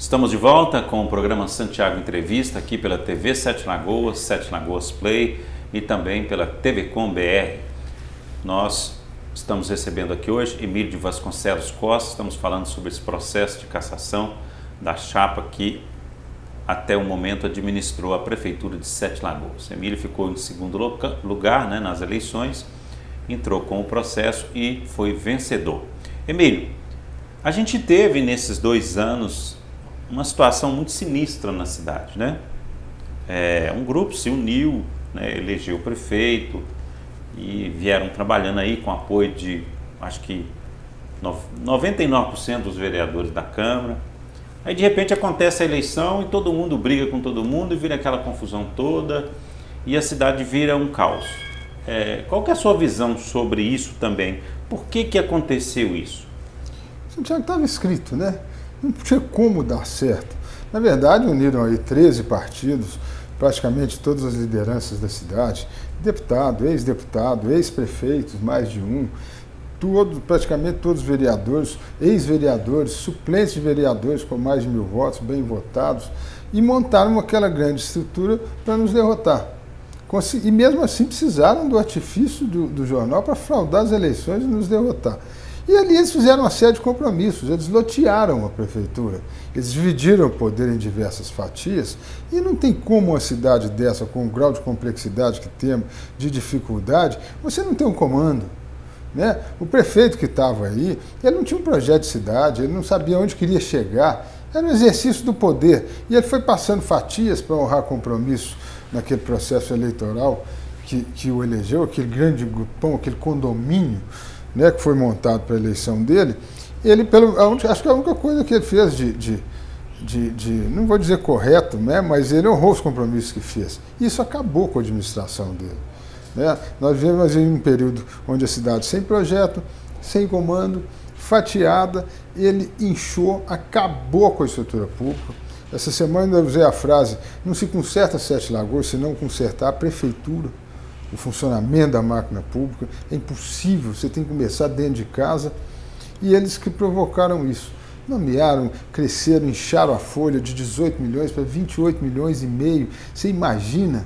Estamos de volta com o programa Santiago Entrevista, aqui pela TV Sete Lagoas, Sete Lagoas Play e também pela TV Com BR. Nós estamos recebendo aqui hoje Emílio de Vasconcelos Costa, estamos falando sobre esse processo de cassação da chapa que até o momento administrou a Prefeitura de Sete Lagoas. Emílio ficou em segundo lugar, nas eleições, entrou com o processo e foi vencedor. Emílio, a gente teve nesses 2 anos uma situação muito sinistra na cidade, um grupo se uniu, elegeu o prefeito e vieram trabalhando aí com apoio de, acho que 99% dos vereadores da Câmara. Aí de repente acontece a eleição e todo mundo briga com todo mundo e vira aquela confusão toda e a cidade vira um caos. Qual que é a sua visão sobre isso também? Por que aconteceu isso? Santiago, estava escrito, Não tinha como dar certo. Na verdade, uniram aí 13 partidos, praticamente todas as lideranças da cidade, deputado, ex-deputado, ex-prefeitos, mais de um, praticamente todos os vereadores, ex-vereadores, suplentes de vereadores com mais de 1000 votos, bem votados, e montaram aquela grande estrutura para nos derrotar. E mesmo assim precisaram do artifício do jornal para fraudar as eleições e nos derrotar. E ali eles fizeram uma série de compromissos, eles lotearam a prefeitura, eles dividiram o poder em diversas fatias e não tem como uma cidade dessa, com o grau de complexidade que temos, de dificuldade, você não tem um comando. O prefeito que estava aí, ele não tinha um projeto de cidade, ele não sabia onde queria chegar, era um exercício do poder e ele foi passando fatias para honrar compromisso naquele processo eleitoral que o elegeu, aquele grande grupão, aquele condomínio, que foi montado para a eleição dele. Ele, acho que a única coisa que ele fez não vou dizer correto, mas ele honrou os compromissos que fez. Isso acabou com a administração dele. Nós vivemos em um período onde a cidade sem projeto, sem comando, fatiada, ele inchou, acabou com a estrutura pública. Essa semana eu usei a frase, não se conserta Sete Lagoas se não consertar a prefeitura. O funcionamento da máquina pública é impossível, você tem que começar dentro de casa. E eles que provocaram isso. Nomearam, cresceram, incharam a folha de 18 milhões para 28 milhões e meio. Você imagina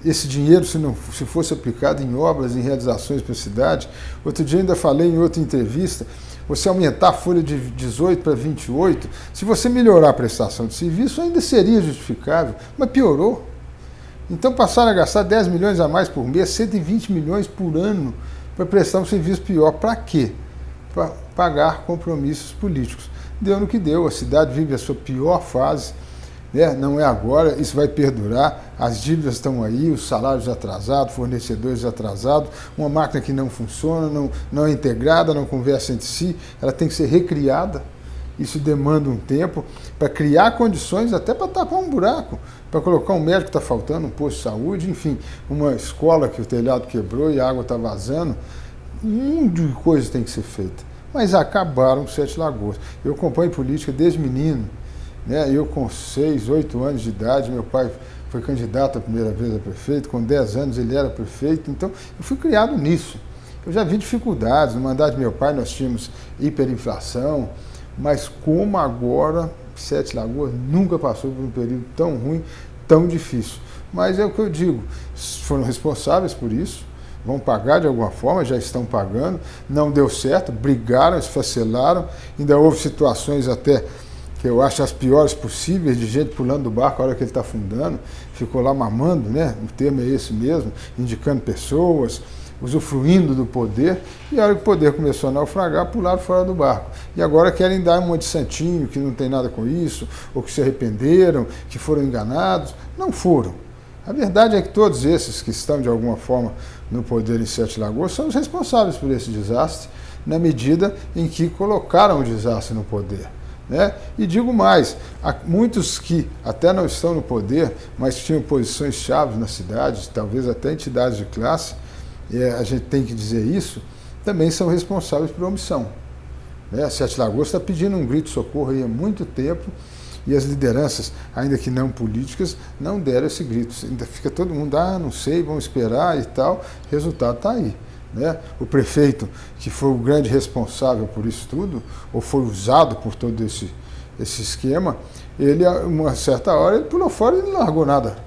esse dinheiro se fosse aplicado em obras, em realizações para a cidade? Outro dia ainda falei em outra entrevista, você aumentar a folha de 18 para 28, se você melhorar a prestação de serviço, ainda seria justificável, mas piorou. Então passaram a gastar 10 milhões a mais por mês, 120 milhões por ano para prestar um serviço pior. Para quê? Para pagar compromissos políticos. Deu no que deu, a cidade vive a sua pior fase, não é agora, isso vai perdurar, as dívidas estão aí, os salários atrasados, fornecedores atrasados, uma máquina que não funciona, não é integrada, não conversa entre si, ela tem que ser recriada. Isso demanda um tempo para criar condições até para tapar um buraco, para colocar um médico que está faltando, um posto de saúde, enfim, uma escola que o telhado quebrou e a água está vazando. Um mundo de coisas tem que ser feita. Mas acabaram Sete Lagoas. Eu acompanho política desde menino. Eu com 6, 8 anos de idade, meu pai foi candidato a primeira vez a prefeito, com 10 anos ele era prefeito, então eu fui criado nisso. Eu já vi dificuldades, no mandato de meu pai nós tínhamos hiperinflação, mas como agora, Sete Lagoas nunca passou por um período tão ruim, tão difícil. Mas é o que eu digo, foram responsáveis por isso, vão pagar de alguma forma, já estão pagando, não deu certo, brigaram, esfacelaram, ainda houve situações até que eu acho as piores possíveis, de gente pulando do barco a hora que ele está afundando, ficou lá mamando, o termo é esse mesmo, indicando pessoas, usufruindo do poder, e a hora que o poder começou a naufragar, pularam fora do barco. E agora querem dar uma de santinho, que não tem nada com isso, ou que se arrependeram, que foram enganados. Não foram. A verdade é que todos esses que estão, de alguma forma, no poder em Sete Lagoas, são os responsáveis por esse desastre, na medida em que colocaram o desastre no poder. E digo mais, há muitos que até não estão no poder, mas tinham posições chaves na cidade, talvez até entidades de classe, a gente tem que dizer isso, também são responsáveis por omissão. Sete Lagoas está pedindo um grito de socorro aí há muito tempo e as lideranças, ainda que não políticas, não deram esse grito. Ainda fica todo mundo, não sei, vamos esperar e tal, o resultado está aí. O prefeito, que foi o grande responsável por isso tudo, ou foi usado por todo esse esquema, ele, uma certa hora, ele pulou fora e não largou nada,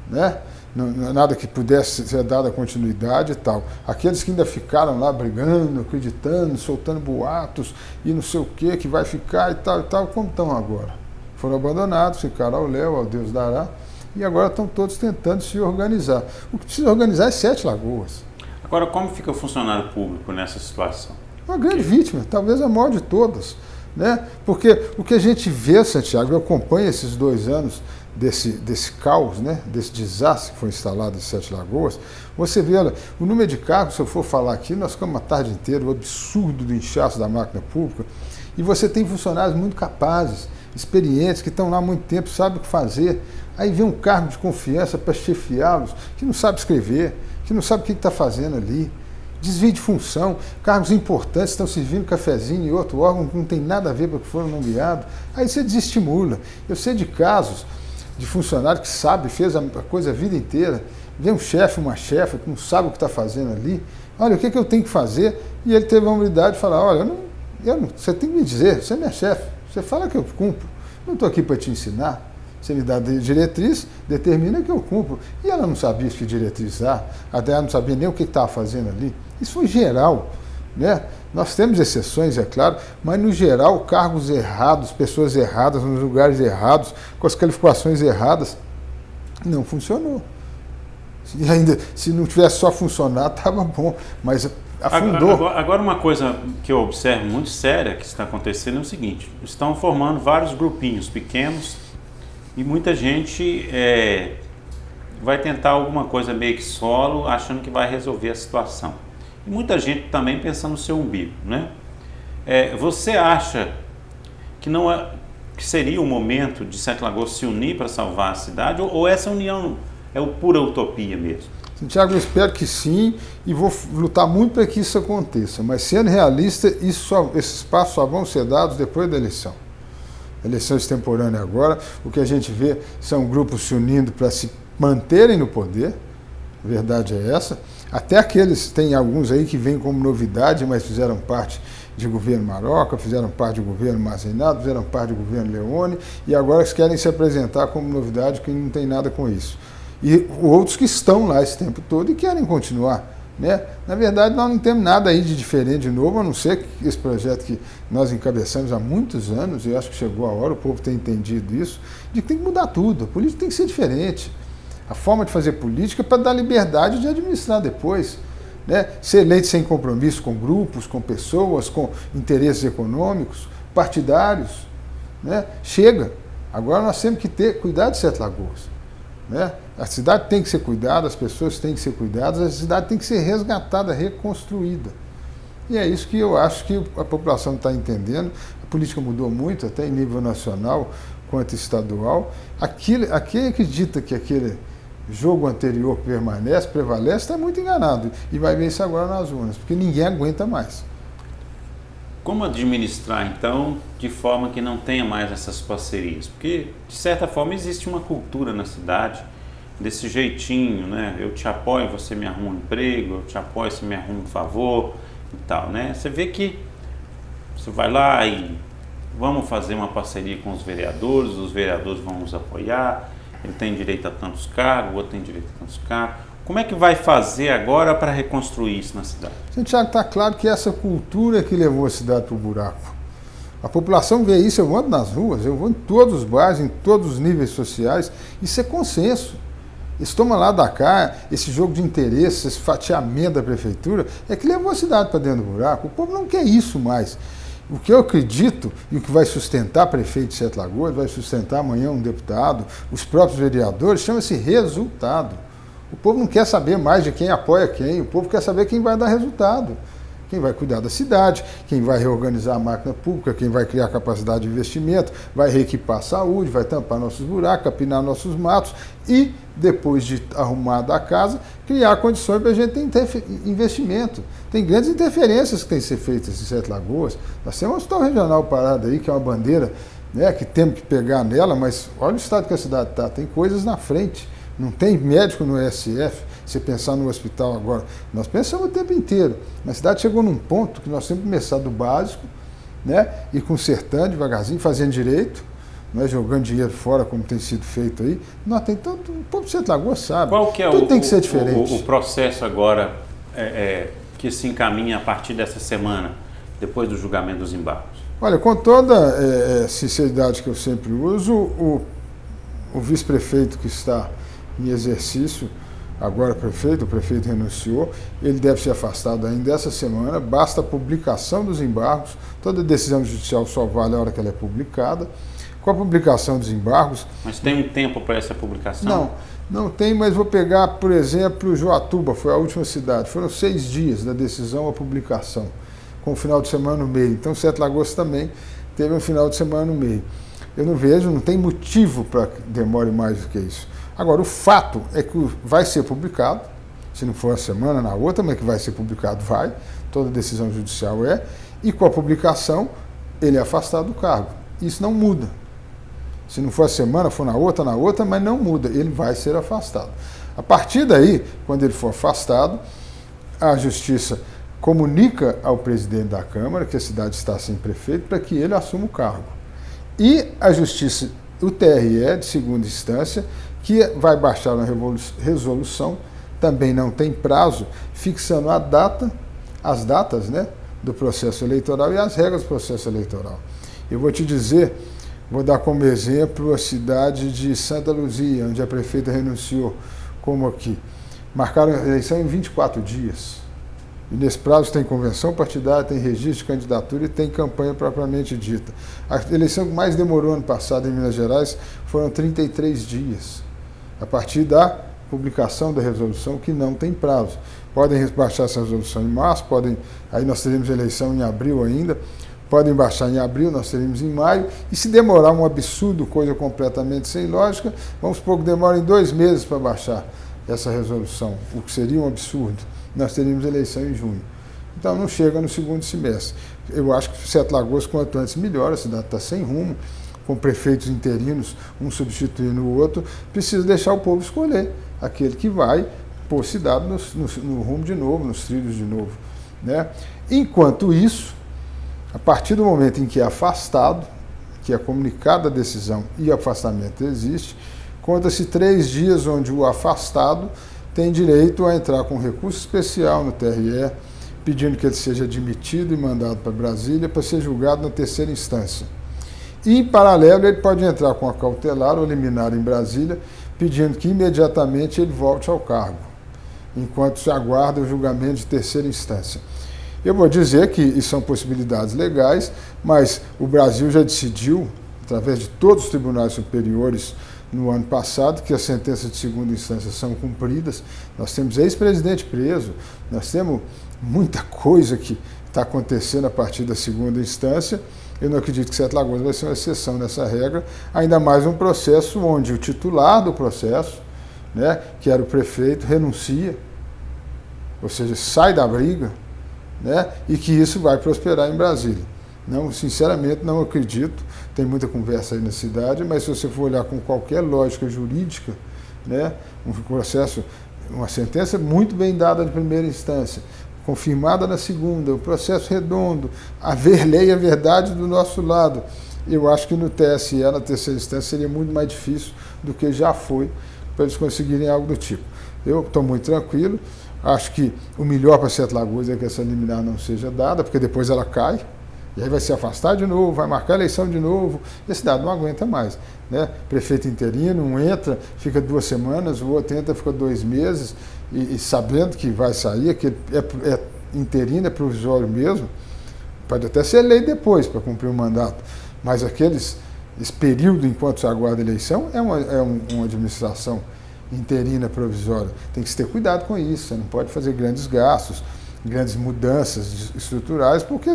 né? Nada que pudesse ser dada continuidade e tal. Aqueles que ainda ficaram lá brigando, acreditando, soltando boatos e não sei o que vai ficar e tal, como estão agora? Foram abandonados, ficaram ao léu, ao Deus dará, e agora estão todos tentando se organizar. O que precisa organizar é Sete Lagoas. Agora, como fica o funcionário público nessa situação? Uma grande vítima, talvez a maior de todas, né? Porque o que a gente vê, Santiago, eu acompanho esses 2 anos desse caos, né? Desse desastre que foi instalado em Sete Lagoas, você vê, olha, o número de cargos, se eu for falar aqui, nós ficamos a tarde inteira, o absurdo do inchaço da máquina pública, e você tem funcionários muito capazes, experientes, que estão lá há muito tempo, sabem o que fazer, aí vem um cargo de confiança para chefiá-los, que não sabe escrever, que não sabe o que está fazendo ali, desvio de função, cargos importantes estão servindo cafezinho em outro órgão que não tem nada a ver com o que foram nomeados, aí você desestimula. Eu sei de casos de funcionário que sabe, fez a coisa a vida inteira, vem um chefe, uma chefe que não sabe o que está fazendo ali, olha, o que eu tenho que fazer? E ele teve a humildade de falar, olha, você tem que me dizer, você é minha chefe, você fala que eu cumpro, não estou aqui para te ensinar. Você me dá diretriz, determina que eu cumpro. E ela não sabia que diretriz dar, até ela não sabia nem o que estava fazendo ali. Isso foi geral, né? Nós temos exceções, é claro, mas no geral, cargos errados, pessoas erradas, nos lugares errados, com as qualificações erradas, não funcionou. E ainda, se não tivesse só funcionado, estava bom, mas afundou. Agora uma coisa que eu observo muito séria que está acontecendo é o seguinte, estão formando vários grupinhos pequenos, e muita gente vai tentar alguma coisa meio que solo, achando que vai resolver a situação. E muita gente também pensando no seu umbigo, né? Você acha que que seria o momento de Sete Lagoas se unir para salvar a cidade? Ou essa união é pura utopia mesmo? Santiago, eu espero que sim e vou lutar muito para que isso aconteça. Mas sendo realista, esses passos só vão ser dados depois da eleição. Eleição extemporânea agora, o que a gente vê são grupos se unindo para se manterem no poder, a verdade é essa. Até aqueles, tem alguns aí que vêm como novidade, mas fizeram parte de governo Maroca, fizeram parte de governo Mazenado, fizeram parte de governo Leone, e agora eles querem se apresentar como novidade, que não tem nada com isso. E outros que estão lá esse tempo todo e querem continuar. Né? Na verdade, nós não temos nada aí de diferente de novo, a não ser que esse projeto que nós encabeçamos há muitos anos, e eu acho que chegou a hora, o povo tem entendido isso, de que tem que mudar tudo, a política tem que ser diferente. A forma de fazer política é para dar liberdade de administrar depois. Né? Ser eleito sem compromisso com grupos, com pessoas, com interesses econômicos, partidários. Né? Chega. Agora nós temos que ter cuidado de Sete Lagoas. Né? A cidade tem que ser cuidada, as pessoas têm que ser cuidadas, a cidade tem que ser resgatada, reconstruída. E é isso que eu acho que a população está entendendo. A política mudou muito, até em nível nacional quanto estadual. Quem acredita que aquele jogo anterior prevalece, está muito enganado. E vai ver isso agora nas urnas, porque ninguém aguenta mais. Como administrar, então, de forma que não tenha mais essas parcerias? Porque, de certa forma, existe uma cultura na cidade, desse jeitinho, né? Eu te apoio, você me arruma um emprego, eu te apoio, você me arruma um favor e tal, né? Você vê que você vai lá e vamos fazer uma parceria com os vereadores vão nos apoiar, ele tem direito a tantos cargos, o outro tem direito a tantos cargos. Como é que vai fazer agora para reconstruir isso na cidade? Santiago, está claro que essa cultura que levou a cidade para o buraco. A população vê isso, eu ando nas ruas, eu vou em todos os bairros, em todos os níveis sociais, isso é consenso. Esse toma lá da cá, esse jogo de interesses, esse fatiamento da prefeitura, é que levou a cidade para dentro do buraco. O povo não quer isso mais. O que eu acredito, e o que vai sustentar prefeito de Sete Lagoas, vai sustentar amanhã um deputado, os próprios vereadores, chama-se resultado. O povo não quer saber mais de quem apoia quem, o povo quer saber quem vai dar resultado. Quem vai cuidar da cidade, quem vai reorganizar a máquina pública, quem vai criar capacidade de investimento, vai reequipar a saúde, vai tampar nossos buracos, capinar nossos matos e, depois de arrumada a casa, criar condições para a gente ter investimento. Tem grandes interferências que têm que ser feitas em Sete Lagoas. Nós temos uma hospital regional parada aí, que é uma bandeira, né, que temos que pegar nela, mas olha o estado que a cidade está, tem coisas na frente. Não tem médico no ESF, você pensar no hospital agora. Nós pensamos o tempo inteiro. A cidade chegou num ponto que nós temos que começar do básico, né? E consertando devagarzinho, fazendo direito, não é jogando dinheiro fora como tem sido feito aí. Não, tem tanto, o povo de Sete Lagoas sabe. Qual que é tudo tem que ser diferente. O processo agora que se encaminha a partir dessa semana, depois do julgamento dos embargos? Olha, com toda sinceridade que eu sempre uso, o vice-prefeito que está em exercício, agora o prefeito renunciou, ele deve ser afastado ainda essa semana, basta a publicação dos embargos, toda decisão judicial só vale a hora que ela é publicada. Com a publicação dos embargos... Mas tem um tempo para essa publicação? Não tem, mas vou pegar, por exemplo, Joatuba, foi a última cidade, foram 6 dias da decisão à publicação, com o final de semana no meio. Então, Sete Lagoas também teve um final de semana no meio. Eu não tem motivo para que demore mais do que isso. Agora, o fato é que vai ser publicado, se não for a semana, na outra, mas que vai ser publicado, vai, toda decisão judicial e com a publicação, ele é afastado do cargo. Isso não muda. Se não for a semana, for na outra, mas não muda, ele vai ser afastado. A partir daí, quando ele for afastado, a Justiça comunica ao presidente da Câmara que a cidade está sem prefeito para que ele assuma o cargo. E a Justiça, o TRE, de segunda instância, que vai baixar uma resolução, também não tem prazo, fixando as datas, né, do processo eleitoral e as regras do processo eleitoral. Eu vou te dizer, vou dar como exemplo a cidade de Santa Luzia, onde a prefeita renunciou, como aqui. Marcaram a eleição em 24 dias. E nesse prazo tem convenção partidária, tem registro de candidatura e tem campanha propriamente dita. A eleição que mais demorou ano passado em Minas Gerais foram 33 dias, a partir da publicação da resolução, que não tem prazo. Podem baixar essa resolução em março, aí nós teremos eleição em abril ainda, podem baixar em abril, nós teremos em maio, e se demorar um absurdo, coisa completamente sem lógica, vamos supor que demorem 2 meses para baixar essa resolução, o que seria um absurdo. Nós teríamos eleição em junho. Então não chega no segundo semestre. Eu acho que Sete Lagoas, quanto antes, melhor, a cidade está sem rumo, com prefeitos interinos, um substituindo o outro, precisa deixar o povo escolher aquele que vai pôr a cidade no rumo de novo, nos trilhos de novo, né? Enquanto isso, a partir do momento em que é afastado, que é comunicada a decisão e o afastamento existe, conta-se 3 dias onde o afastado tem direito a entrar com recurso especial no TRE, pedindo que ele seja admitido e mandado para Brasília para ser julgado na 3ª instância. E, em paralelo, ele pode entrar com a cautelar ou liminar em Brasília, pedindo que imediatamente ele volte ao cargo, enquanto se aguarda o julgamento de 3ª instância. Eu vou dizer que são possibilidades legais, mas o Brasil já decidiu, através de todos os tribunais superiores, no ano passado, que as sentenças de segunda instância são cumpridas. Nós temos ex-presidente preso, nós temos muita coisa que está acontecendo a partir da segunda instância. Eu não acredito que Sete Lagoas vai ser uma exceção nessa regra, ainda mais um processo onde o titular do processo, né, que era o prefeito, renuncia, ou seja, sai da briga, né, e que isso vai prosperar em Brasília. Não, sinceramente, não acredito. Tem muita conversa aí na cidade, mas se você for olhar com qualquer lógica jurídica, né, um processo, uma sentença muito bem dada de primeira instância, confirmada na segunda, o processo redondo, haver lei e verdade do nosso lado. Eu acho que no TSE, na 3ª instância, seria muito mais difícil do que já foi para eles conseguirem algo do tipo. Eu estou muito tranquilo, acho que o melhor para Sete Lagoas é que essa liminar não seja dada, porque depois ela cai, e aí vai se afastar de novo, vai marcar a eleição de novo, e a cidade não aguenta mais, né? Prefeito interino, um entra, fica 2 semanas, o outro entra, fica 2 meses, e sabendo que vai sair, que é interino, é provisório mesmo, pode até ser lei depois para cumprir o mandato, mas esse período enquanto se aguarda a eleição é uma administração interina provisória. Tem que se ter cuidado com isso, você não pode fazer grandes gastos, grandes mudanças estruturais, porque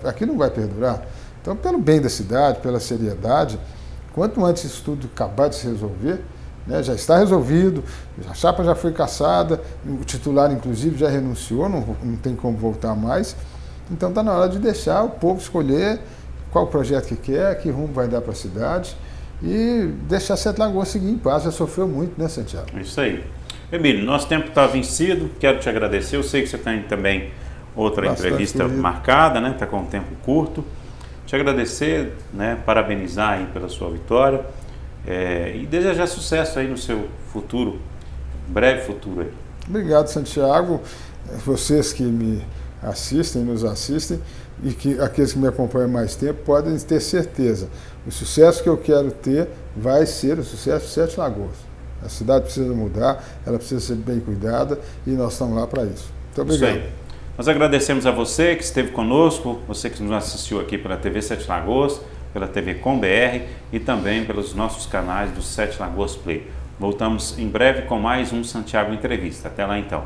aqui não vai perdurar. Então, pelo bem da cidade, pela seriedade, quanto antes isso tudo acabar de se resolver, né, já está resolvido, a chapa já foi cassada, o titular, inclusive, já renunciou, não tem como voltar mais. Então, está na hora de deixar o povo escolher qual projeto que quer, que rumo vai dar para a cidade e deixar Sete Lagoas seguir em paz. Já sofreu muito, né, Santiago? Isso aí. Emílio, nosso tempo está vencido, quero te agradecer. Eu sei que você tem também outra entrevista marcada, né? Está com um tempo curto. te agradecer, né, parabenizar aí pela sua vitória e desejar sucesso aí no seu futuro, breve futuro aí. Obrigado, Santiago. Vocês que me assistem, nos assistem, e que aqueles que me acompanham há mais tempo podem ter certeza. O sucesso que eu quero ter vai ser o sucesso de Sete Lagoas. A cidade precisa mudar, ela precisa ser bem cuidada e nós estamos lá para isso. Muito obrigado. Isso aí. Nós agradecemos a você que esteve conosco, você que nos assistiu aqui pela TV Sete Lagoas, pela TV Com BR e também pelos nossos canais do Sete Lagoas Play. Voltamos em breve com mais um Santiago Entrevista. Até lá então.